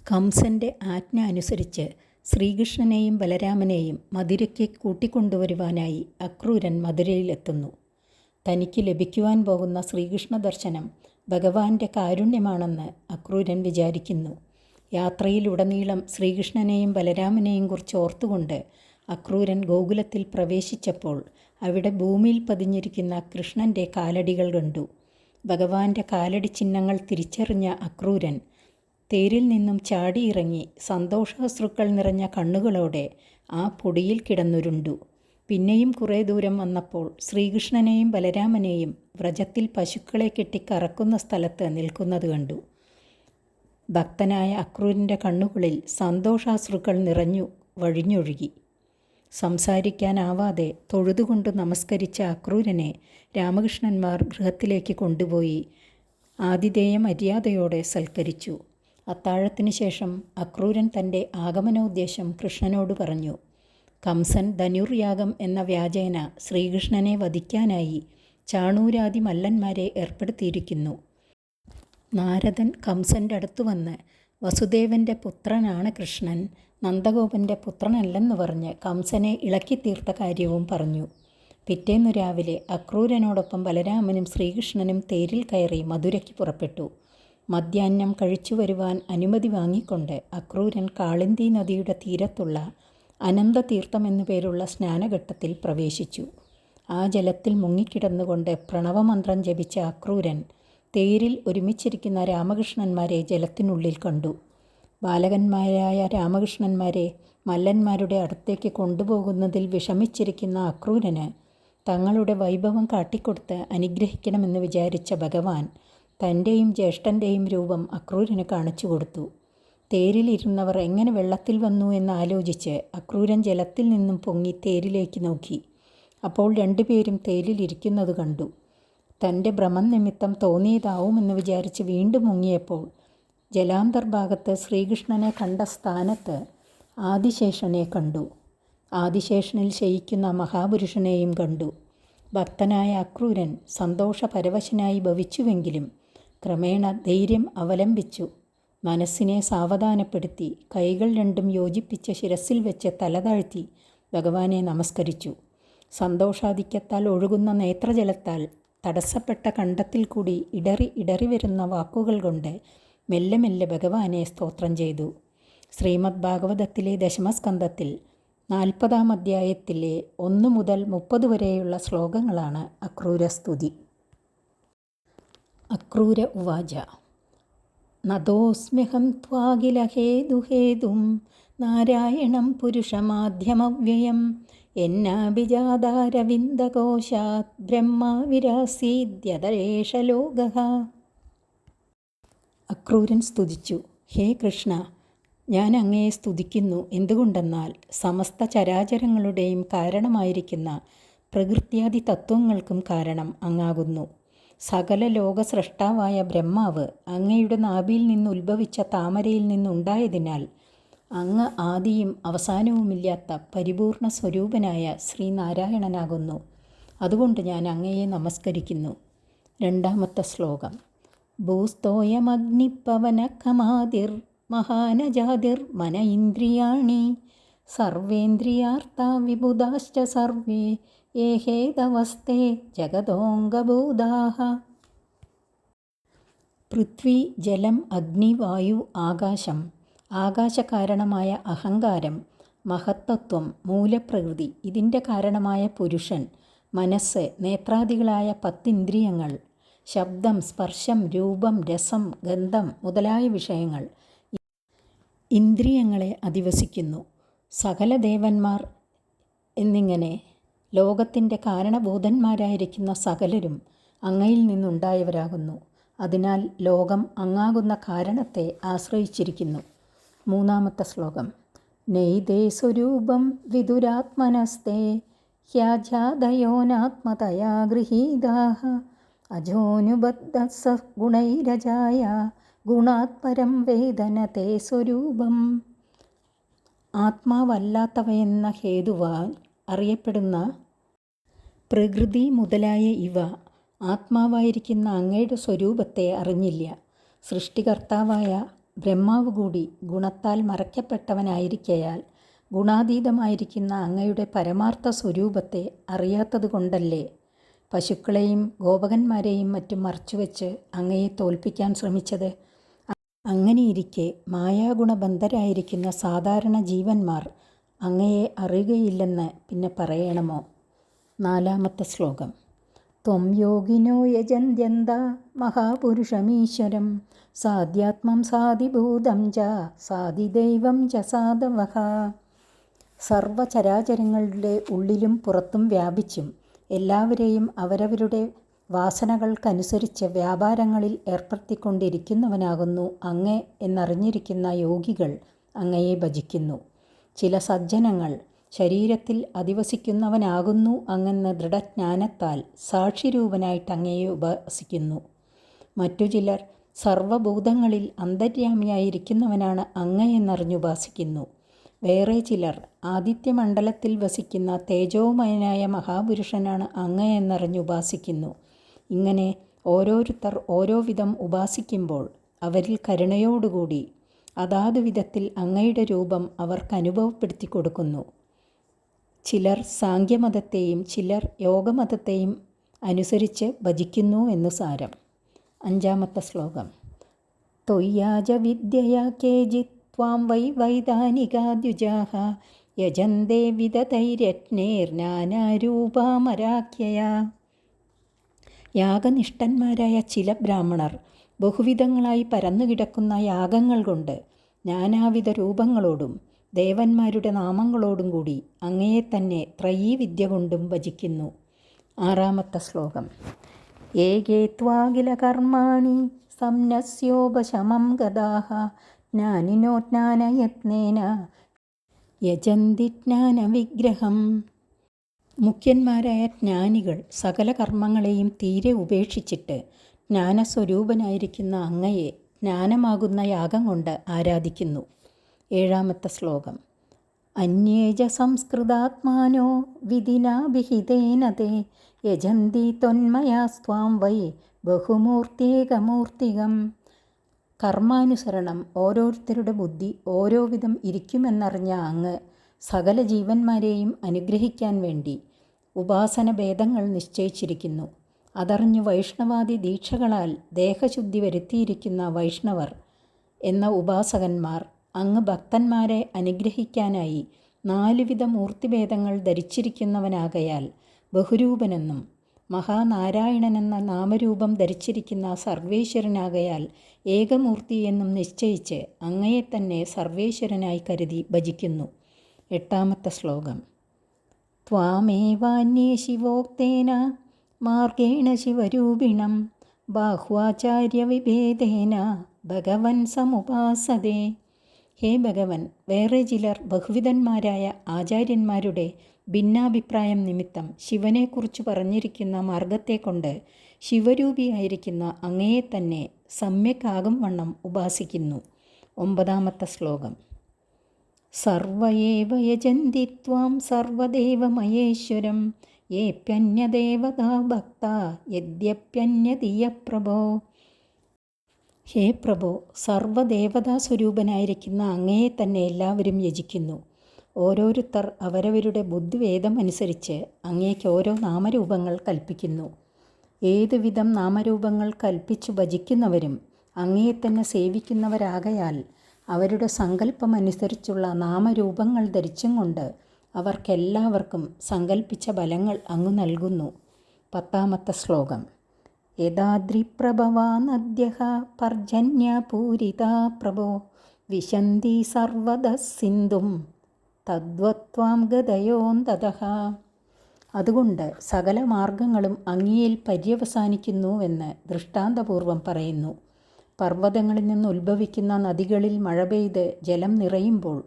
കംസന്റെ ആജ്ഞ അനുസരിച്ച് ശ്രീകൃഷ്ണനെയും ബലരാമനെയും മധുരയ്ക്ക് കൂട്ടിക്കൊണ്ടുവരുവാനായി അക്രൂരൻ മധുരയിലെത്തുന്നു. തനിക്ക് ലഭിക്കുവാൻ പോകുന്ന ശ്രീകൃഷ്ണ ദർശനം ഭഗവാന്റെ കാരുണ്യമാണെന്ന് അക്രൂരൻ വിചാരിക്കുന്നു. യാത്രയിലുടനീളം ശ്രീകൃഷ്ണനെയും ബലരാമനെയും കുറിച്ച് ഓർത്തുകൊണ്ട് അക്രൂരൻ ഗോകുലത്തിൽ പ്രവേശിച്ചപ്പോൾ അവിടെ ഭൂമിയിൽ പതിഞ്ഞിരിക്കുന്ന കൃഷ്ണൻ്റെ കാലടികൾ കണ്ടു. ഭഗവാന്റെ കാലടി ചിഹ്നങ്ങൾ തിരിച്ചറിഞ്ഞ അക്രൂരൻ തേരിൽ നിന്നും ചാടിയിറങ്ങി സന്തോഷാശ്രുക്കൾ നിറഞ്ഞ കണ്ണുകളോടെ ആ പൊടിയിൽ കിടന്നുരുണ്ടു. പിന്നെയും കുറേ ദൂരം വന്നപ്പോൾ ശ്രീകൃഷ്ണനെയും ബലരാമനെയും വ്രജത്തിൽ പശുക്കളെ കെട്ടി കറക്കുന്ന സ്ഥലത്ത് നിൽക്കുന്നത് കണ്ടു. ഭക്തനായ അക്രൂരൻ്റെ കണ്ണുകളിൽ സന്തോഷാശ്രുക്കൾ നിറഞ്ഞു വഴിഞ്ഞൊഴുകി. സംസാരിക്കാനാവാതെ തൊഴുതുകൊണ്ട് നമസ്കരിച്ച അക്രൂരനെ രാമകൃഷ്ണന്മാർ ഗൃഹത്തിലേക്ക് കൊണ്ടുപോയി ആതിഥേയ മര്യാദയോടെ സൽക്കരിച്ചു. അത്താഴത്തിനു ശേഷം അക്രൂരൻ തൻ്റെ ആഗമനോദ്ദേശം കൃഷ്ണനോട് പറഞ്ഞു. കംസൻ ധനുർയാഗം എന്ന വ്യാജേന ശ്രീകൃഷ്ണനെ വധിക്കാനായി ചാണൂരാദി മല്ലന്മാരെ ഏർപ്പെടുത്തിയിരിക്കുന്നു. നാരദൻ കംസൻ്റെ അടുത്തു വന്ന് വസുദേവൻ്റെ പുത്രനാണ് കൃഷ്ണൻ, നന്ദഗോപൻ്റെ പുത്രനല്ലെന്ന് പറഞ്ഞ് കംസനെ ഇളക്കിത്തീർത്ത കാര്യവും പറഞ്ഞു. പിറ്റേന്നു രാവിലെ അക്രൂരനോടൊപ്പം ബലരാമനും ശ്രീകൃഷ്ണനും തേരിൽ കയറി മധുരയ്ക്ക് പുറപ്പെട്ടു. മധ്യാഹ്നം കഴിച്ചു വരുവാൻ അനുമതി വാങ്ങിക്കൊണ്ട് അക്രൂരൻ കാളിന്തി നദിയുടെ തീരത്തുള്ള അനന്തതീർത്ഥം എന്നു പേരുള്ള സ്നാനഘട്ടത്തിൽ പ്രവേശിച്ചു. ആ ജലത്തിൽ മുങ്ങിക്കിടന്നുകൊണ്ട് പ്രണവമന്ത്രം ജപിച്ച അക്രൂരൻ തേരിൽ ഒരുമിച്ചിരിക്കുന്ന രാമകൃഷ്ണന്മാരെ ജലത്തിനുള്ളിൽ കണ്ടു. ബാലകന്മാരായ രാമകൃഷ്ണന്മാരെ മല്ലന്മാരുടെ അടുത്തേക്ക് കൊണ്ടുപോകുന്നതിൽ വിഷമിച്ചിരിക്കുന്ന അക്രൂരന് തങ്ങളുടെ വൈഭവം കാട്ടിക്കൊടുത്ത് അനുഗ്രഹിക്കണമെന്ന് വിചാരിച്ച ഭഗവാൻ തൻ്റെയും ജ്യേഷ്ഠൻ്റെയും രൂപം അക്രൂരന് കാണിച്ചു കൊടുത്തു. തേരിലിരുന്നവർ എങ്ങനെ വെള്ളത്തിൽ വന്നു എന്ന് ആലോചിച്ച് അക്രൂരൻ ജലത്തിൽ നിന്നും പൊങ്ങി തേരിലേക്ക് നോക്കി. അപ്പോൾ രണ്ടുപേരും തേരിലിരിക്കുന്നത് കണ്ടു. തൻ്റെ ഭ്രമം നിമിത്തം തോന്നിയതാവുമെന്ന് വിചാരിച്ച് വീണ്ടും മുങ്ങിയപ്പോൾ ജലാന്തർഭാഗത്ത് ശ്രീകൃഷ്ണനെ കണ്ട സ്ഥാനത്ത് ആദിശേഷനെ കണ്ടു. ആദിശേഷനിൽ ശയിക്കുന്ന മഹാപുരുഷനെയും കണ്ടു. ഭക്തനായ അക്രൂരൻ സന്തോഷപരവശനായി ഭവിച്ചുവെങ്കിലും ക്രമേണ ധൈര്യം അവലംബിച്ചു. മനസ്സിനെ സാവധാനപ്പെടുത്തി കൈകൾ രണ്ടും യോജിപ്പിച്ച് ശിരസിൽ വെച്ച് തലതാഴ്ത്തി ഭഗവാനെ നമസ്കരിച്ചു. സന്തോഷാധിക്യത്താൽ ഒഴുകുന്ന നേത്രജലത്താൽ തടസ്സപ്പെട്ട കണ്ഠത്തിൽ കൂടി ഇടറി വരുന്ന വാക്കുകൾ കൊണ്ട് മെല്ലെ മെല്ലെ ഭഗവാനെ സ്തോത്രം ചെയ്തു. ശ്രീമദ് ഭാഗവതത്തിലെ ദശമസ്കന്ധത്തിൽ 40-ാം അധ്യായത്തിലെ 1 മുതൽ 30 വരെയുള്ള ശ്ലോകങ്ങളാണ് അക്രൂരസ്തുതി. അക്രൂര ഉവാച നതോസ്മ്യഹം ത്വാഖില ഹേതുഹേതും നാരായണം പുരുഷമാധ്യമവ്യയം എന്നാഭിജാതാരവിന്ദകോശാത് ബ്രഹ്മാവിരാസീദ്യതരേഷ ലോകഃ. അക്രൂരൻ സ്തുതിച്ചു. ഹേ കൃഷ്ണ, ഞാൻ അങ്ങയെ സ്തുതിക്കുന്നു. എന്തുകൊണ്ടെന്നാൽ സമസ്ത ചരാചരങ്ങളുടെയും കാരണമായിരിക്കുന്ന പ്രകൃത്യാദി തത്വങ്ങൾക്കും കാരണം അങ്ങാകുന്നു. സകല ലോകസ്രഷ്ടാവായ ബ്രഹ്മാവ് അങ്ങയുടെ നാഭിയിൽ നിന്ന് ഉത്ഭവിച്ച താമരയിൽ നിന്നുണ്ടായതിനാൽ അങ്ങ് ആദിയും അവസാനവുമില്ലാത്ത പരിപൂർണ സ്വരൂപനായ ശ്രീനാരായണനാകുന്നു. അതുകൊണ്ട് ഞാൻ അങ്ങയെ നമസ്കരിക്കുന്നു. 2-ാമത്തെ ശ്ലോകം. ഭൂസ്തോയമഗ്നിപവനഖമാതിർ മഹാനജാതിർ മന ഇന്ദ്രിയാണി സർവേന്ദ്രിയാർത്താ വിബുധാശ്ച സർവേ ഏഹേതവസ്തേ ജഗതോംഗഭൂതാഃ. പൃഥ്വി, ജലം, അഗ്നി, വായു, ആകാശം, ആകാശകാരണമായ അഹങ്കാരം, മഹത്തത്വം, മൂലപ്രകൃതി, ഇതിൻ്റെ കാരണമായ പുരുഷൻ, മനസ്സ്, നേത്രാദികളായ 10 ഇന്ദ്രിയങ്ങൾ, ശബ്ദം, സ്പർശം, രൂപം, രസം, ഗന്ധം മുതലായ വിഷയങ്ങൾ ഇന്ദ്രിയങ്ങളെ അധിവസിക്കുന്നു. സകല ദേവന്മാർ എന്നിങ്ങനെ ലോകത്തിൻ്റെ കാരണഭൂതന്മാരായിരിക്കുന്ന സകലരും അങ്ങയിൽ നിന്നുണ്ടായവരാകുന്നു. അതിനാൽ ലോകം അങ്ങാകുന്ന കാരണത്തെ ആശ്രയിച്ചിരിക്കുന്നു. 3-ാമത്തെ ശ്ലോകം. നൈതേ സ്വരൂപം വിദുരാത്മനസ്തേ ഹ്യാജാതയോനാത്മതയാ ഗൃഹീതാഃ അജോനുബദ്ധഃ ഗുണൈരജായ ഗുണാത്പരം വേദന തേ സ്വരൂപം. ആത്മാവല്ലാത്തവയെന്ന ഹേതുവാൽ അറിയപ്പെടുന്ന പ്രകൃതി മുതലായ ഇവ ആത്മാവായിരിക്കുന്ന അങ്ങയുടെ സ്വരൂപത്തെ അറിഞ്ഞില്ല. സൃഷ്ടികർത്താവായ ബ്രഹ്മാവ് കൂടി ഗുണത്താൽ മറയ്ക്കപ്പെട്ടവനായിരിക്കയാൽ ഗുണാതീതമായിരിക്കുന്ന അങ്ങയുടെ പരമാർത്ഥ സ്വരൂപത്തെ അറിയാത്തതുകൊണ്ടല്ലേ പശുക്കളെയും ഗോപകന്മാരെയും മറ്റും മറച്ചുവെച്ച് അങ്ങയെ തോൽപ്പിക്കാൻ ശ്രമിച്ചത്? അങ്ങനെയിരിക്കെ മായാഗുണബന്ധരായിരിക്കുന്ന സാധാരണ ജീവന്മാർ അങ്ങയെ അറിയുകയില്ലെന്ന് പിന്നെ പറയണമോ? 4-ാമത്തെ ശ്ലോകം. ത്വം യോഗിനോ യജന്ത്യന്ത മഹാപുരുഷമീശ്വരം സാധ്യാത്മം സാധിഭൂതം ച സാധിദൈവം ച സാധവഃ. സർവചരാചരങ്ങളുടെ ഉള്ളിലും പുറത്തും വ്യാപിച്ചും എല്ലാവരെയും അവരവരുടെ വാസനകൾക്കനുസരിച്ച് വ്യാപാരങ്ങളിൽ ഏർപ്പെടുത്തിക്കൊണ്ടിരിക്കുന്നവനാകുന്നു അങ്ങ് എന്നറിഞ്ഞിരിക്കുന്ന യോഗികൾ അങ്ങയെ ഭജിക്കുന്നു. ചില സജ്ജനങ്ങൾ ശരീരത്തിൽ അധിവസിക്കുന്നവനാകുന്നു അങ്ങെന്ന ദൃഢജ്ഞാനത്താൽ സാക്ഷിരൂപനായിട്ട് അങ്ങയെ ഉപാസിക്കുന്നു. മറ്റു ചിലർ സർവഭൂതങ്ങളിൽ അന്തര്യാമിയായിരിക്കുന്നവനാണ് അങ്ങ് എന്നറിഞ്ഞുപാസിക്കുന്നു. വേറെ ചിലർ ആദിത്യമണ്ഡലത്തിൽ വസിക്കുന്ന തേജോമയനായ മഹാപുരുഷനാണ് അങ്ങ് എന്നറിഞ്ഞുപാസിക്കുന്നു. ഇങ്ങനെ ഓരോരുത്തർ ഓരോ വിധം ഉപാസിക്കുമ്പോൾ അവരിൽ കരുണയോടുകൂടി അതാതു വിധത്തിൽ അങ്ങയുടെ രൂപം അവർക്ക് അനുഭവപ്പെടുത്തി കൊടുക്കുന്നു. ചിലർ സാങ്ക്യമതത്തെയും ചിലർ യോഗമതത്തെയും അനുസരിച്ച് ഭജിക്കുന്നു എന്നു സാരം. 5-ാമത്തെ ശ്ലോകം. ത്വയ്യാജ വിദ്യയാ കേചിത് ത്വാം വൈ വൈതാനികാദ്യുജാഃ യജന്തേ വിദതൈരത്നൈർനാനാരൂപാമരാഖ്യയാ. യാഗനിഷ്ഠന്മാരായ ചില ബ്രാഹ്മണർ ബഹുവിധങ്ങളായി പരന്നുകിടക്കുന്ന യാഗങ്ങൾ കൊണ്ട് നാനാവിധ രൂപങ്ങളോടും ദേവന്മാരുടെ നാമങ്ങളോടും കൂടി അങ്ങയെ തന്നെ ത്രയീവിദ്യ കൊണ്ടും ഭജിക്കുന്നു. 6-ാമത്തെ ശ്ലോകം. ഏകേ ത്വാഖില കർമാണി സംന്യസ്യോപശമം ഗതാഃ ജ്ഞാനിനോ ജ്ഞാനയത്നേന യജന്തി ജ്ഞാനവിഗ്രഹം. മുഖ്യന്മാരായ ജ്ഞാനികൾ സകല കർമ്മങ്ങളെയും തീരെ ഉപേക്ഷിച്ചിട്ട് ജ്ഞാനസ്വരൂപനായിരിക്കുന്ന അങ്ങയെ ജ്ഞാനമാകുന്ന യാഗം കൊണ്ട് ആരാധിക്കുന്നു. 7-ാമത്തെ ശ്ലോകം. അന്യേജ സംസ്കൃതാത്മാനോ വിധിനാഭിഹിതേന തേ യജന്തി ത്വന്മയാസ്ത്വാം വൈ ബഹുമൂർത്തേകമൂർത്തികം. കർമാനുസരണം ഓരോരുത്തരുടെ ബുദ്ധി ഓരോ വിധം ഇരിക്കുമെന്നറിഞ്ഞ അങ്ങ് സകല ജീവന്മാരെയും അനുഗ്രഹിക്കാൻ വേണ്ടി ഉപാസന ഭേദങ്ങൾ നിശ്ചയിച്ചിരിക്കുന്നു. അതറിഞ്ഞു വൈഷ്ണവാദി ദീക്ഷകളാൽ ദേഹശുദ്ധി വരുത്തിയിരിക്കുന്ന വൈഷ്ണവർ എന്ന ഉപാസകന്മാർ അങ്ങ് ഭക്തന്മാരെ അനുഗ്രഹിക്കാനായി 4 വിധ മൂർത്തിഭേദങ്ങൾ ധരിച്ചിരിക്കുന്നവനാകയാൽ ബഹുരൂപനെന്നും മഹാനാരായണനെന്ന നാമരൂപം ധരിച്ചിരിക്കുന്ന സർവേശ്വരനാകയാൽ ഏകമൂർത്തി എന്നും നിശ്ചയിച്ച് അങ്ങയെ തന്നെ സർവേശ്വരനായി കരുതി ഭജിക്കുന്നു. 8-ാമത്തെ ശ്ലോകം. ത്വാമേവാന്യേ ശിവോക്തേന മാർഗേണ ശിവരൂപിണം ബാഹ്വാചാര്യവിഭേദേന ഭഗവൻ സമുപാസതേ. ഹേ ഭഗവൻ, വേറെ ചിലർ ബഹുവിധന്മാരായ ആചാര്യന്മാരുടെ ഭിന്നാഭിപ്രായം നിമിത്തം ശിവനെക്കുറിച്ച് പറഞ്ഞിരിക്കുന്ന മാർഗത്തെക്കൊണ്ട് ശിവരൂപിയായിരിക്കുന്ന അങ്ങയെ തന്നെ സമ്യക്കാകും വണ്ണം ഉപാസിക്കുന്നു. 9-ാമത്തെ ശ്ലോകം. സർവയേവ യജന്തി ത്വാം സർവദേവമയേശ്വരം യേപ്യന്യദേവതാ ഭക്താ യദ്യപ്യന്യതീയ പ്രഭോ. ഹേ പ്രഭോ, സർവദേവതാ സ്വരൂപനായിരിക്കുന്ന അങ്ങയെ തന്നെ എല്ലാവരും യജിക്കുന്നു. ഓരോരുത്തർ അവരവരുടെ ബുദ്ധിവേദം അനുസരിച്ച് അങ്ങേക്ക് ഓരോ നാമരൂപങ്ങൾ കൽപ്പിക്കുന്നു. ഏതുവിധം നാമരൂപങ്ങൾ കൽപ്പിച്ചു ഭജിക്കുന്നവരും അങ്ങയെ തന്നെ സേവിക്കുന്നവരാകയാൽ അവരുടെ സങ്കല്പമനുസരിച്ചുള്ള നാമരൂപങ്ങൾ ധരിച്ചും കൊണ്ട് അവർക്കെല്ലാവർക്കും സങ്കല്പിച്ച ഫലങ്ങൾ അങ്ങ് നൽകുന്നു. 10-ാമത്തെ ശ്ലോകം. യദാദ്രിപ്രഭവാ നദ്യഃ പർജന്യപൂരിതാ പ്രഭോ വിശന്തി സർവദഃ സിന്ധും തദ്വത്വാം ഗതയോന്തതഃ. അതുകൊണ്ട് സകല മാർഗങ്ങളും അങ്ങയിൽ പര്യവസാനിക്കുന്നുവെന്ന് ദൃഷ്ടാന്തപൂർവം പറയുന്നു. പർവ്വതങ്ങളിൽ നിന്ന് ഉത്ഭവിക്കുന്ന നദികളിൽ മഴ പെയ്ത് ജലം നിറയുമ്പോൾ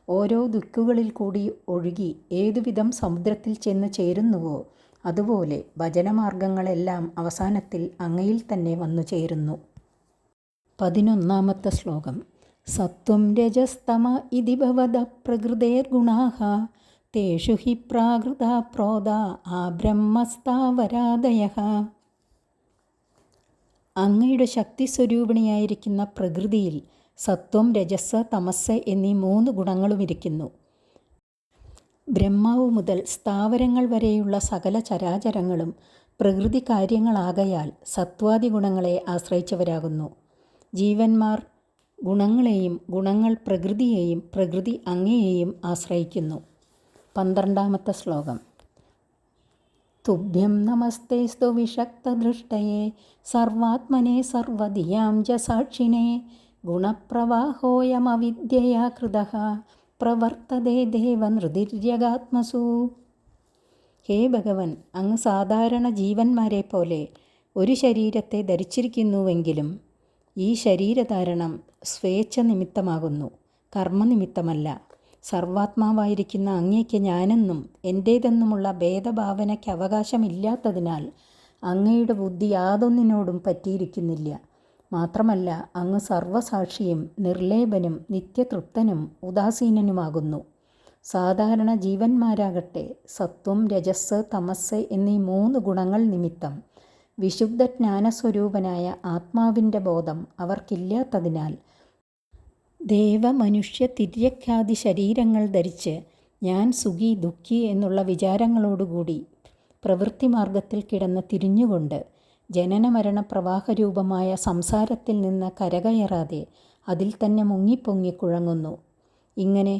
ഓരോ ദിക്കുകളിൽ കൂടി ഒഴുകി ഏതുവിധം സമുദ്രത്തിൽ ചെന്ന് ചേരുന്നുവോ അതുപോലെ ഭജനമാർഗങ്ങളെല്ലാം അവസാനത്തിൽ അങ്ങയിൽ തന്നെ വന്നു ചേരുന്നു. 11-ാമത്തെ ശ്ലോകം. സത്വം രജസ്തമ ഇതി ഭവതഃ പ്രകൃതേർഗുണാഃ തേഷു ഹി പ്രാകൃതാ പ്രോതാ ആബ്രഹ്മസ്ഥാവരാദയഃ. അങ്ങയുടെ ശക്തിസ്വരൂപിണിയായിരിക്കുന്ന പ്രകൃതിയിൽ സത്വം, രജസ്, തമസ് എന്നീ 3 ഗുണങ്ങളുമിരിക്കുന്നു. ബ്രഹ്മാവ് മുതൽ സ്ഥാവരങ്ങൾ വരെയുള്ള സകല ചരാചരങ്ങളും പ്രകൃതി കാര്യങ്ങളാകയാൽ സത്വാദി ഗുണങ്ങളെ ആശ്രയിച്ചവരാകുന്നു. ജീവന്മാർ ഗുണങ്ങളെയും ഗുണങ്ങൾ പ്രകൃതിയെയും പ്രകൃതി അങ്ങയെയും ആശ്രയിക്കുന്നു. 12-ാമത്തെ ശ്ലോകം. തുഭ്യം നമസ്തേസ്തു വിഷക്തദൃഷ്ടയേ സർവാത്മനെ സർവധിയാം ച സാക്ഷിണേ ഗുണപ്രവാഹോയമവിദ്യയാ കൃതഃ പ്രവർത്തതേ ദേവനൃതിര്യഗാത്മസു. ഹേ ഭഗവൻ, അങ്ങ് സാധാരണ ജീവന്മാരെ പോലെ ഒരു ശരീരത്തെ ധരിച്ചിരിക്കുന്നുവെങ്കിലും ഈ ശരീരധാരണം സ്വേച്ഛ നിമിത്തമാകുന്നു, കർമ്മനിമിത്തമല്ല. സർവാത്മാവായിരിക്കുന്ന അങ്ങയ്ക്ക് ഞാനെന്നും എൻ്റേതെന്നുമുള്ള ഭേദഭാവനയ്ക്ക് അവകാശമില്ലാത്തതിനാൽ അങ്ങയുടെ ബുദ്ധി യാതൊന്നിനോടും പറ്റിയിരിക്കുന്നില്ല. മാത്രമല്ല, അങ്ങ് സർവസാക്ഷിയും നിർലേപനും നിത്യതൃപ്തനും ഉദാസീനനുമാകുന്നു. സാധാരണ ജീവന്മാരാകട്ടെ സത്വം, രജസ്, തമസ് എന്നീ 3 ഗുണങ്ങൾ നിമിത്തം വിശുദ്ധ ജ്ഞാനസ്വരൂപനായ ആത്മാവിൻ്റെ ബോധം അവർക്കില്ലാത്തതിനാൽ ദേവ, മനുഷ്യ, തിര്യക്കാദി ശരീരങ്ങൾ ധരിച്ച് ഞാൻ സുഖി ദുഃഖി എന്നുള്ള വിചാരങ്ങളോടുകൂടി പ്രവൃത്തിമാർഗത്തിൽ കിടന്ന് തിരിഞ്ഞുകൊണ്ട് ജനനമരണ പ്രവാഹരൂപമായ സംസാരത്തിൽ നിന്ന് കരകയറാതെ അതിൽ തന്നെ മുങ്ങിപ്പൊങ്ങി കുഴങ്ങുന്നു. ഇങ്ങനെ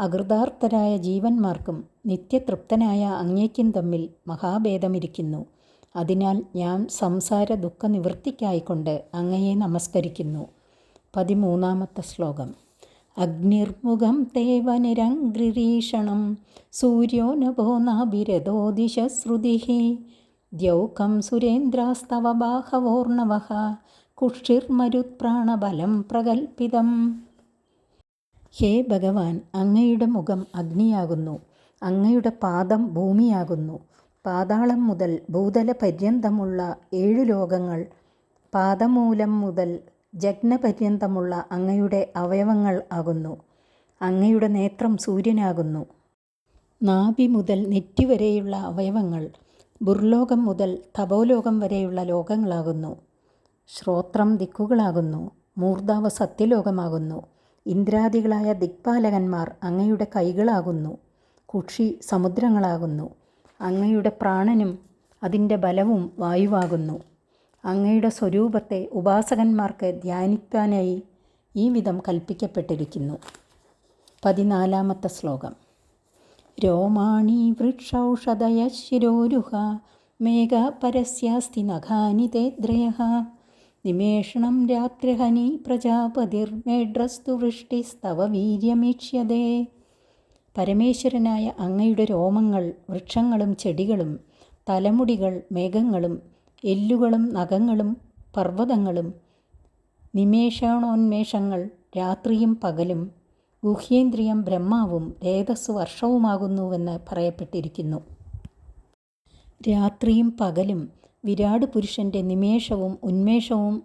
അകൃതാർത്ഥരായ ജീവന്മാർക്കും നിത്യതൃപ്തനായ അങ്ങയ്ക്കും തമ്മിൽ മഹാഭേദമിരിക്കുന്നു. അതിനാൽ ഞാൻ സംസാര ദുഃഖ നിവൃത്തിക്കായിക്കൊണ്ട് അങ്ങയെ നമസ്കരിക്കുന്നു. 13-ാമത്തെ ശ്ലോകം. അഗ്നിർമുഖം തേവ നിരംഗ്രിരീഷണം സൂര്യോ നഭോ നാഭിരഥോ ദിശശ്രുതിഃ ദ്യൗകം സുരേന്ദ്രാസ്തവ ബാഹവോർണവഃ കുക്ഷിർമരുത്പ്രാണബലം പ്രകൽപ്പിതം. ഹേ ഭഗവാൻ, അങ്ങയുടെ മുഖം അഗ്നിയാകുന്നു, അങ്ങയുടെ പാദം ഭൂമിയാകുന്നു. പാതാളം മുതൽ ഭൂതല പര്യന്തമുള്ള 7 ലോകങ്ങൾ, പാദമൂലം മുതൽ ജഗ്നപര്യന്തമുള്ള അങ്ങയുടെ അവയവങ്ങൾ ആകുന്നു. അങ്ങയുടെ നേത്രം സൂര്യനാകുന്നു. നാഭി മുതൽ നെറ്റി വരെയുള്ള അവയവങ്ങൾ ഭുർലോകം മുതൽ തപോലോകം വരെയുള്ള ലോകങ്ങളാകുന്നു. ശ്രോത്രം ദിക്കുകളാകുന്നു. മൂർധാവ് സത്യലോകമാകുന്നു. ഇന്ദ്രാദികളായ ദിക്പാലകന്മാർ അങ്ങയുടെ കൈകളാകുന്നു. കുക്ഷി സമുദ്രങ്ങളാകുന്നു. അങ്ങയുടെ പ്രാണനും അതിൻ്റെ ബലവും വായുവാകുന്നു. അങ്ങയുടെ സ്വരൂപത്തെ ഉപാസകന്മാർക്ക് ധ്യാനിക്കാനായി ഈ വിധം കൽപ്പിക്കപ്പെട്ടിരിക്കുന്നു. 14-ാമത്തെ ശ്ലോകം. രോമാണി വൃക്ഷൗഷധയ ശിരോരുഹ മേഘ പരസ്യാസ്തി നഖാനി തേദ്രയഃ നിമേഷണം രാത്രിഹനി പ്രജാപതിർമേഢ്രസ്തു വൃഷ്ടിസ്തവ വീര്യമീക്ഷ്യതേ. പരമേശ്വരനായ അങ്ങയുടെ രോമങ്ങൾ വൃക്ഷങ്ങളും ചെടികളും തലമുടികൾ മേഘങ്ങളും എല്ലുകളും നഖങ്ങളും പർവ്വതങ്ങളും നിമേഷണോന്മേഷങ്ങൾ രാത്രിയും പകലും ഗുഹ്യേന്ദ്രിയം ബ്രഹ്മാവും രേതസ് വർഷവുമാകുന്നുവെന്ന് പറയപ്പെട്ടിരിക്കുന്നു. രാത്രിയും പകലും വിരാട് പുരുഷൻ്റെ നിമേഷവും ഉന്മേഷവും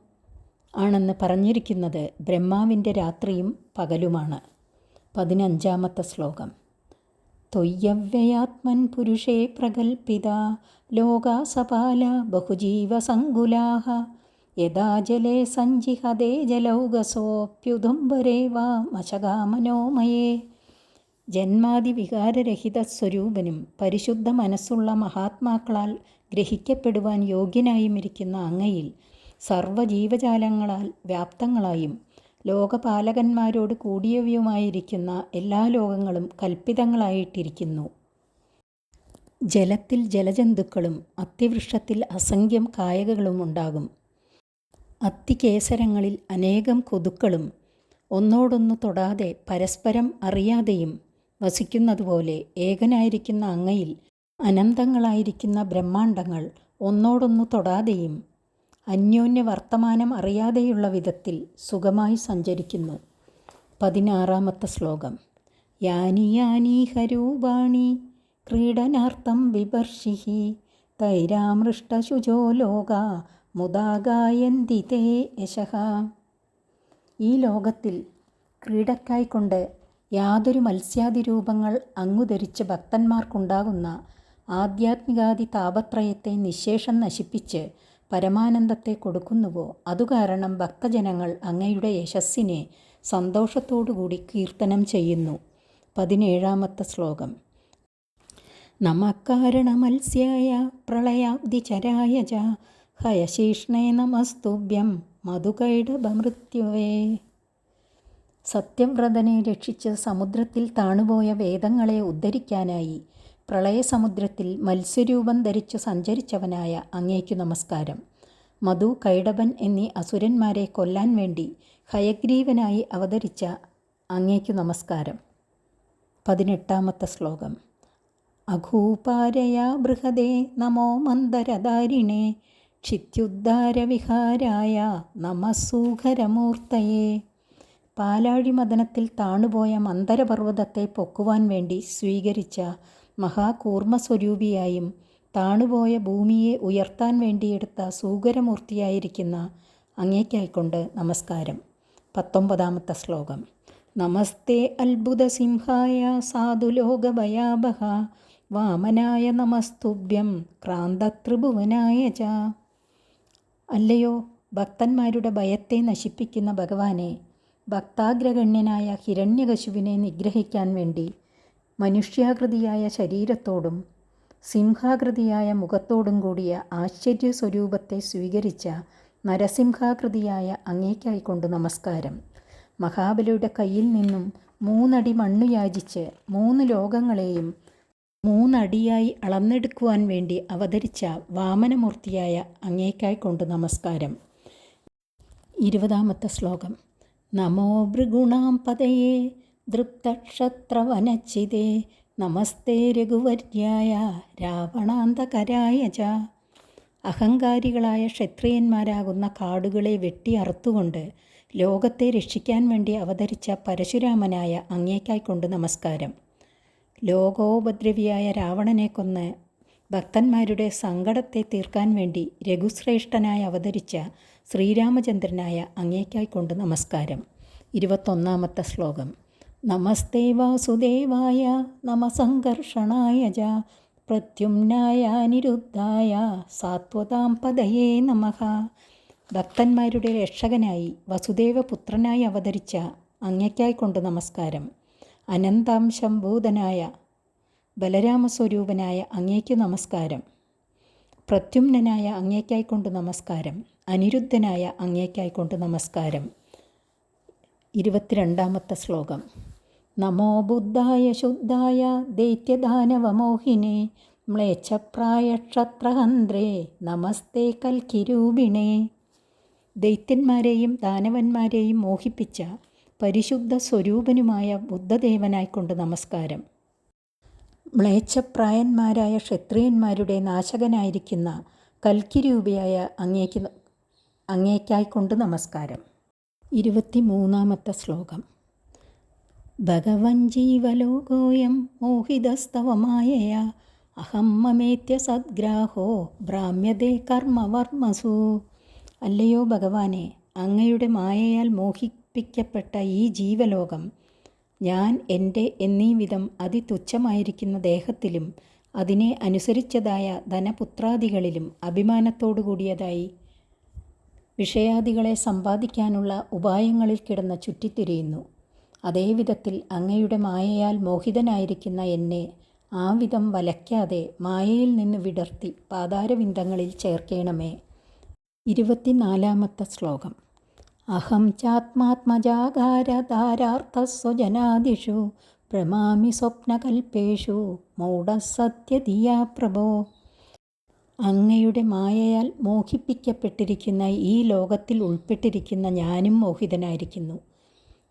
ആണെന്ന് പറഞ്ഞിരിക്കുന്നത് ബ്രഹ്മാവിൻ്റെ രാത്രിയും പകലുമാണ്. 15-ാമത്തെ ശ്ലോകം. ത്വയ്യവ്യയാത്മൻ പുരുഷേ പ്രകൽപ്പിത ലോകാ സപാല ബഹുജീവസങ്കുലാഃ യഥാ ജലേ സഞ്ചിഹതേ ജലൗകസോऽപ്യുദുംബരേ വാ മശകാ മനോമയേ. ജന്മാദിവികാരരഹിത സ്വരൂപനും പരിശുദ്ധ മനസ്സുള്ള മഹാത്മാക്കളാൽ ഗ്രഹിക്കപ്പെടുവാൻ യോഗ്യനായുമിരിക്കുന്ന അങ്ങയിൽ സർവ്വജീവജാലങ്ങളാൽ വ്യാപ്തങ്ങളായും ലോകപാലകന്മാരോട് കൂടിയവയുമായിരിക്കുന്ന എല്ലാ ലോകങ്ങളും കൽപ്പിതങ്ങളായിട്ടിരിക്കുന്നു. ജലത്തിൽ ജലജന്തുക്കളും അത്തിവൃക്ഷത്തിൽ അസംഖ്യം കായകളും ഉണ്ടാകും. അത്തികേസരങ്ങളിൽ അനേകം കൊതുക്കളും ഒന്നോടൊന്നു തൊടാതെ പരസ്പരം അറിയാതെയും വസിക്കുന്നതുപോലെ ഏകനായിരിക്കുന്ന അങ്ങയിൽ അനന്തങ്ങളായിരിക്കുന്ന ബ്രഹ്മാണ്ടങ്ങൾ ഒന്നോടൊന്നു തൊടാതെയും അന്യോന്യ വർത്തമാനം അറിയാതെയുള്ള വിധത്തിൽ സുഖമായി സഞ്ചരിക്കുന്നു. 16-ാമത്തെ ശ്ലോകം. യാനി യാനീഹരൂപാണി ക്രീഡനാർത്ഥം വിഭർഷിഃ തൈരാമൃഷ്ടശുചോ ലോകാ മുദാ ഗായന്തി തേ യശഃ. ഈ ലോകത്തിൽ ക്രീഡക്കായിക്കൊണ്ട് യാതൊരു മത്സ്യാദിരൂപങ്ങൾ അങ്ങു ധരിച്ച ഭക്തന്മാർക്കുണ്ടാകുന്ന ആധ്യാത്മികാദി താപത്രയത്തെ നിശേഷം നശിപ്പിച്ച് പരമാനന്ദത്തെ കൊടുക്കുന്നുവോ അതുകാരണം ഭക്തജനങ്ങൾ അങ്ങയുടെ യശസ്സിനെ സന്തോഷത്തോടുകൂടി കീർത്തനം ചെയ്യുന്നു. 17-ാമത്തെ ശ്ലോകം. നമഃകാരണമത്സ്യായ പ്രളയാബ്ധിചരായ ച ഹയശീഷ്ണേ നമസ്തുഭ്യം മധുകൈടഭമൃത്യുവേ. സത്യവ്രതനെ രക്ഷിച്ച് സമുദ്രത്തിൽ താണുപോയ വേദങ്ങളെ ഉദ്ധരിക്കാനായി പ്രളയസമുദ്രത്തിൽ മത്സ്യരൂപം ധരിച്ചു സഞ്ചരിച്ചവനായ അങ്ങേക്കു നമസ്കാരം. മധു, കൈടഭൻ എന്നീ അസുരന്മാരെ കൊല്ലാൻ വേണ്ടി ഹയഗ്രീവനായി അവതരിച്ച അങ്ങേക്കു നമസ്കാരം. 18-ാമത്തെ ശ്ലോകം. അഘൂപാരയാ ബൃഹദേ നമോ മന്ദരധാരിണേ ക്ഷിത്യുദ്ധാരവിഹാരായ നമസ്സൂഖരമൂർത്തയേ. പാലാഴിമദനത്തിൽ താണുപോയ മന്ദരപർവ്വതത്തെ പൊക്കുവാൻ വേണ്ടി സ്വീകരിച്ച മഹാകൂർമ്മസ്വരൂപിയായും താണുപോയ ഭൂമിയെ ഉയർത്താൻ വേണ്ടിയെടുത്ത സൂകരമൂർത്തിയായിരിക്കുന്ന അങ്ങേക്കായിക്കൊണ്ട് നമസ്കാരം. 19-ാമത്തെ ശ്ലോകം. നമസ്തേ അത്ഭുതസിംഹായ സാധുലോകഭയാഭഹ വാമനായ നമസ്തുഭ്യം ക്രാന്തത്രിഭുവനായ ച. അല്ലയോ ഭക്തന്മാരുടെ ഭയത്തെ നശിപ്പിക്കുന്ന ഭഗവാനെ, ഭക്താഗ്രഗണ്യനായ ഹിരണ്യകശുവിനെ നിഗ്രഹിക്കാൻ വേണ്ടി മനുഷ്യാകൃതിയായ ശരീരത്തോടും സിംഹാകൃതിയായ മുഖത്തോടും കൂടിയ ആശ്ചര്യസ്വരൂപത്തെ സ്വീകരിച്ച നരസിംഹാകൃതിയായ അങ്ങേക്കായിക്കൊണ്ട് നമസ്കാരം. മഹാബലിയുടെ കയ്യിൽ നിന്നും 3 അടി മണ്ണു യാചിച്ച് 3 ലോകങ്ങളെയും 3 അടിയായി അളന്നെടുക്കുവാൻ വേണ്ടി അവതരിച്ച വാമനമൂർത്തിയായ അങ്ങേക്കായിക്കൊണ്ട് നമസ്കാരം. 20-ാമത്തെ ശ്ലോകം. നമോ ഭൃഗുണാം പതയേ ദൃപ്തക്ഷത്രവനച്ഛിതേ നമസ്തേ രഘുവര്യായ രാവണാന്തകരായ ച. അഹങ്കാരികളായ ക്ഷത്രിയന്മാരാകുന്ന കാടുകളെ വെട്ടി അറുത്തുകൊണ്ട് ലോകത്തെ രക്ഷിക്കാൻ വേണ്ടി അവതരിച്ച പരശുരാമനായ അങ്ങേക്കായിക്കൊണ്ട് നമസ്കാരം. ലോകോപദ്രവിയായ രാവണനെ കൊന്ന് ഭക്തന്മാരുടെ സങ്കടത്തെ തീർക്കാൻ വേണ്ടി രഘുശ്രേഷ്ഠനായി അവതരിച്ച ശ്രീരാമചന്ദ്രനായ അങ്ങേക്കായിക്കൊണ്ട് നമസ്കാരം. 21-ാമത്തെ ശ്ലോകം. നമസ്തേ വാസുദേവായ നമസംകർഷണായ ച പ്രത്യുമ്നായ അനിരുദ്ധായ സാത്വതാം പദയേ നമഃ. ഭക്തന്മാരുടെ രക്ഷകനായി വസുദേവപുത്രനായി അവതരിച്ച അങ്ങേക്കായിക്കൊണ്ട് നമസ്കാരം. അനന്താംശംഭൂതനായ ബലരാമസ്വരൂപനായ അങ്ങേക്കു നമസ്കാരം. പ്രത്യുമ്നനായ അങ്ങേക്കായിക്കൊണ്ട് നമസ്കാരം. അനിരുദ്ധനായ അങ്ങേക്കായിക്കൊണ്ട് നമസ്കാരം. 22-ാമത്തെ ശ്ലോകം. നമോ ബുദ്ധായ ശുദ്ധായ ദൈത്യദാനവമോഹിനേ മ്ലേച്ഛപ്രായക്ഷത്രഹന്ത്രേ നമസ്തേ കൽക്കിരൂപിണേ. ദൈത്യന്മാരെയും ദാനവന്മാരെയും മോഹിപ്പിച്ച പരിശുദ്ധ സ്വരൂപനുമായ ബുദ്ധദേവനായിക്കൊണ്ട് നമസ്കാരം. മ്ലേച്ഛപ്രായന്മാരായ ക്ഷത്രിയന്മാരുടെ നാശകനായിരിക്കുന്ന കൽക്കിരൂപിയായ അങ്ങേക്കായിക്കൊണ്ട് നമസ്കാരം. 23-ാമത്തെ ശ്ലോകം. ഭഗവൻ ജീവലോകോയം മോഹിതസ്തവമായയാ അഹം മമേത്യ സദ്ഗ്രാഹോ ഭ്രാമ്യതേ കർമ്മവർമ്മസു. അല്ലയോ ഭഗവാനെ, അങ്ങയുടെ മായയാൽ മോഹിപ്പിക്കപ്പെട്ട ഈ ജീവലോകം ഞാൻ എൻ്റെ എന്നീ വിധം അതിതുച്ഛമായിരിക്കുന്ന ദേഹത്തിലും അതിനെ അനുസരിച്ചതായ ധനപുത്രാദികളിലും അഭിമാനത്തോടു കൂടിയതായി വിഷയാദികളെ സമ്പാദിക്കാനുള്ള ഉപായങ്ങളിൽ കിടന്ന് ചുറ്റിത്തിരിയുന്നു. അതേ വിധത്തിൽ അങ്ങയുടെ മായയാൽ മോഹിതനായിരിക്കുന്ന എന്നെ ആ വിധം വലയ്ക്കാതെ മായയിൽ നിന്ന് വിടർത്തി പാതാരവിന്ദങ്ങളിൽ ചേർക്കണമേ. 24-ാമത്തെ ശ്ലോകം. അഹം ചാത്മാത്മജാകാരധാരാർത്ഥസ്വജനാദിഷു ഭ്രമാമി സ്വപ്നകൽപ്പേഷു മൂഢസത്യധിയാ പ്രഭോ. അങ്ങയുടെ മായയാൽ മോഹിപ്പിക്കപ്പെട്ടിരിക്കുന്ന ഈ ലോകത്തിൽ ഉൾപ്പെട്ടിരിക്കുന്ന ഞാനും മോഹിതനായിരിക്കുന്നു.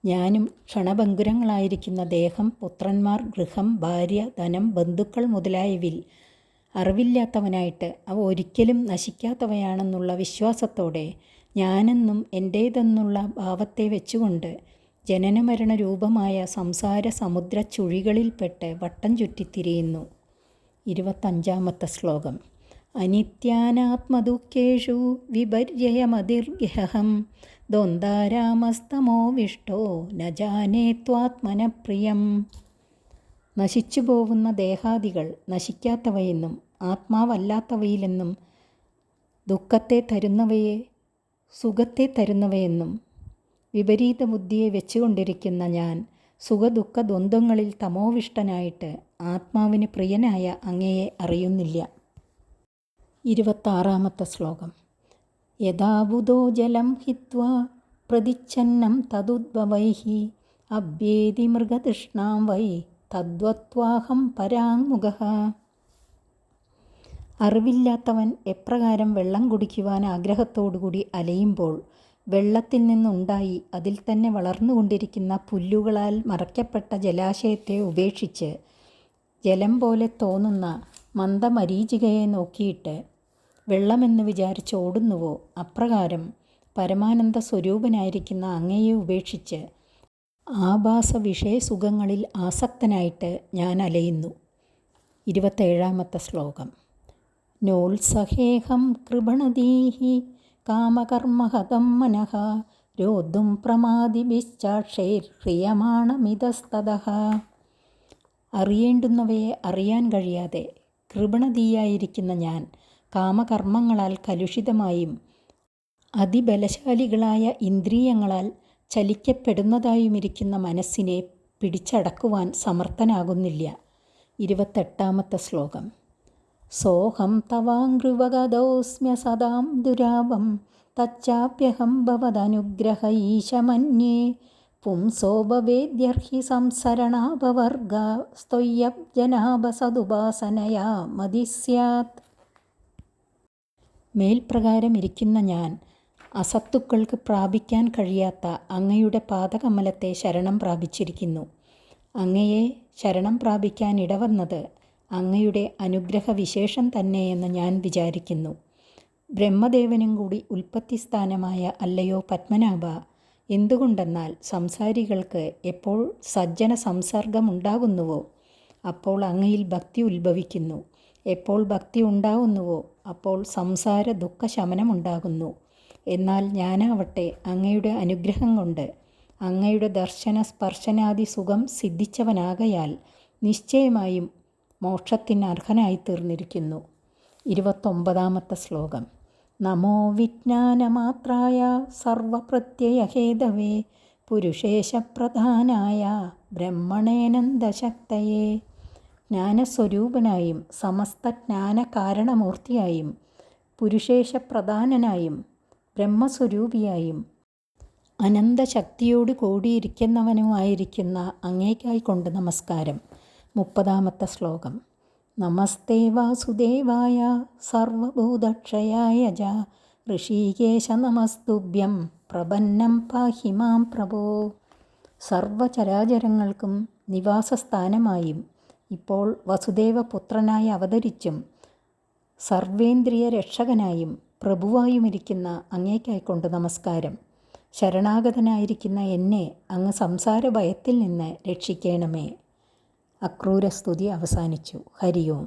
ഞാനും ക്ഷണഭംഗുരങ്ങളായിരിക്കുന്ന ദേഹം, പുത്രന്മാർ, ഗൃഹം, ഭാര്യ, ധനം, ബന്ധുക്കൾ മുതലായവയിൽ അറിവില്ലാത്തവനായിട്ട് അവ ഒരിക്കലും നശിക്കാത്തവയാണെന്നുള്ള വിശ്വാസത്തോടെ ഞാനെന്നും എൻ്റേതെന്നുള്ള ഭാവത്തെ വെച്ചുകൊണ്ട് ജനനമരണ രൂപമായ സംസാര സമുദ്ര ചുഴികളിൽപ്പെട്ട് വട്ടം ചുറ്റിത്തിരിയുന്നു. 25-ാമത്തെ ശ്ലോകം. അനിത്യാനാത്മദുഃഖേഷു വിപര്യയമതിർഗഹം ദ്വന്ദ്വാരാമസ്തമോവിഷ്ടോ ന ജാനേ ത്വാത്മനപ്രിയം. നശിച്ചു പോകുന്ന ദേഹാദികൾ നശിക്കാത്തവയെന്നും ആത്മാവല്ലാത്തവയിലെന്നും ദുഃഖത്തെ തരുന്നവയെ സുഖത്തെ തരുന്നവയെന്നും വിപരീത ബുദ്ധിയെ വെച്ചുകൊണ്ടിരിക്കുന്ന ഞാൻ സുഖദുഃഖ ദ്വന്ദ്ങ്ങളിൽ തമോവിഷ്ടനായിട്ട് ആത്മാവിന് പ്രിയനായ അങ്ങയെ അറിയുന്നില്ല. 26-ാമത്തെ ശ്ലോകം. യഥാബുധോ ജലം ഹിത്വാ പ്രതിച്ഛന്നം തദുദ്ഭവൈഃ അഭ്യേതി മൃഗതൃഷ്ണാം വൈ തദ്വത്വാഹം പരാങ്മുഖഃ. അറിവില്ലാത്തവൻ എപ്രകാരം വെള്ളം കുടിക്കുവാൻ ആഗ്രഹത്തോടുകൂടി അലയുമ്പോൾ വെള്ളത്തിൽ നിന്നുണ്ടായി അതിൽ തന്നെ വളർന്നുകൊണ്ടിരിക്കുന്ന പുല്ലുകളാൽ മറയ്ക്കപ്പെട്ട ജലാശയത്തെ ഉപേക്ഷിച്ച് ജലം പോലെ തോന്നുന്ന മന്ദമരീചികയെ നോക്കിയിട്ട് വെള്ളമെന്ന് വിചാരിച്ച് ഓടുന്നുവോ, അപ്രകാരം പരമാനന്ദ സ്വരൂപനായിരിക്കുന്ന അങ്ങയെ ഉപേക്ഷിച്ച് ആഭാസ വിഷയസുഖങ്ങളിൽ ആസക്തനായിട്ട് ഞാൻ അലയുന്നു. 27-ാമത്തെ ശ്ലോകം. നോത്സഹേഹം കൃപണതീഹി കാമകർമ്മഹതം മനഃ രോദ്ധും പ്രമാദിഭിശ്ചാക്ഷൈർഹ്രിയമാണമിതസ്തതഃ. അറിയേണ്ടുന്നവയെ അറിയാൻ കഴിയാതെ കൃപണതീയായിരിക്കുന്ന ഞാൻ കാമകർമ്മങ്ങളാൽ കലുഷിതമായും അതിബലശാലികളായ ഇന്ദ്രിയങ്ങളാൽ ചലിക്കപ്പെടുന്നതായുമിരിക്കുന്ന മനസ്സിനെ പിടിച്ചടക്കുവാൻ സമർത്ഥനാകുന്നില്ല. 28-ാമത്തെ ശ്ലോകം. സോഹം തവാങ്കൃവഗതോസ്മ്യ സദാം ദുരാപം തച്ചാപ്യഹം ഭവദനുഗ്രഹ ഈശമന്യേ പുംസോ ഭവേദ്യർഹി സംസരണാപവർഗ സ്ത്വയ്യബ്ജനാഭസതുപാസനയാ മതി സ്യാത്. മേൽപ്രകാരം ഇരിക്കുന്ന ഞാൻ അസത്തുക്കൾക്ക് പ്രാപിക്കാൻ കഴിയാത്ത അങ്ങയുടെ പാദകമലത്തെ ശരണം പ്രാപിച്ചിരിക്കുന്നു. അങ്ങയെ ശരണം പ്രാപിക്കാൻ ഇടവന്നത് അങ്ങയുടെ അനുഗ്രഹവിശേഷം തന്നെയെന്ന് ഞാൻ വിചാരിക്കുന്നു. ബ്രഹ്മദേവനും കൂടി ഉൽപ്പത്തിസ്ഥാനമായ അല്ലയോ പത്മനാഭ, എന്തുകൊണ്ടെന്നാൽ സംസാരികൾക്ക് എപ്പോൾ സജ്ജന സംസർഗമുണ്ടാകുന്നുവോ അപ്പോൾ അങ്ങയിൽ ഭക്തി ഉത്ഭവിക്കുന്നു. എപ്പോൾ ഭക്തി ഉണ്ടാകുന്നുവോ അപ്പോൾ സംസാര ദുഃഖശമനമുണ്ടാകുന്നു. എന്നാൽ ഞാനാവട്ടെ അങ്ങയുടെ അനുഗ്രഹം കൊണ്ട് അങ്ങയുടെ ദർശന സ്പർശനാദി സുഖം സിദ്ധിച്ചവനാകയാൽ നിശ്ചയമായും മോക്ഷത്തിന് അർഹനായിത്തീർന്നിരിക്കുന്നു. 29-ാമത്തെ ശ്ലോകം. നമോ വിജ്ഞാനമാത്രായ സർവപ്രത്യയഹേതവേ പുരുഷേശപ്രധാനായ ബ്രഹ്മണേനന്ദശക്തയേ. ജ്ഞാനസ്വരൂപനായും സമസ്ത ജ്ഞാനകാരണമൂർത്തിയായും പുരുഷേശപ്രധാനനായും ബ്രഹ്മസ്വരൂപിയായും അനന്തശക്തിയോട് കൂടിയിരിക്കുന്നവനുമായിരിക്കുന്ന അങ്ങേക്കായിക്കൊണ്ട് നമസ്കാരം. 30-ാമത്തെ ശ്ലോകം. നമസ്തേ വാസുദേവായ സർവഭൂതക്ഷയായ ച ഋഷികേശ നമസ്തുഭ്യം പ്രപന്നം പാഹി മാം പ്രഭോ. സർവചരാചരങ്ങൾക്കും നിവാസസ്ഥാനമായും ഇപ്പോൾ വസുദേവപുത്രനായി അവതരിച്ചും സർവേന്ദ്രിയ രക്ഷകനായും പ്രഭുവായുമിരിക്കുന്ന അങ്ങേക്കായിക്കൊണ്ട് നമസ്കാരം. ശരണാഗതനായിരിക്കുന്ന എന്നെ അങ്ങ് സംസാര ഭയത്തിൽ നിന്ന് രക്ഷിക്കണമേ. അക്രൂരസ്തുതി അവസാനിച്ചു. ഹരി ഓം.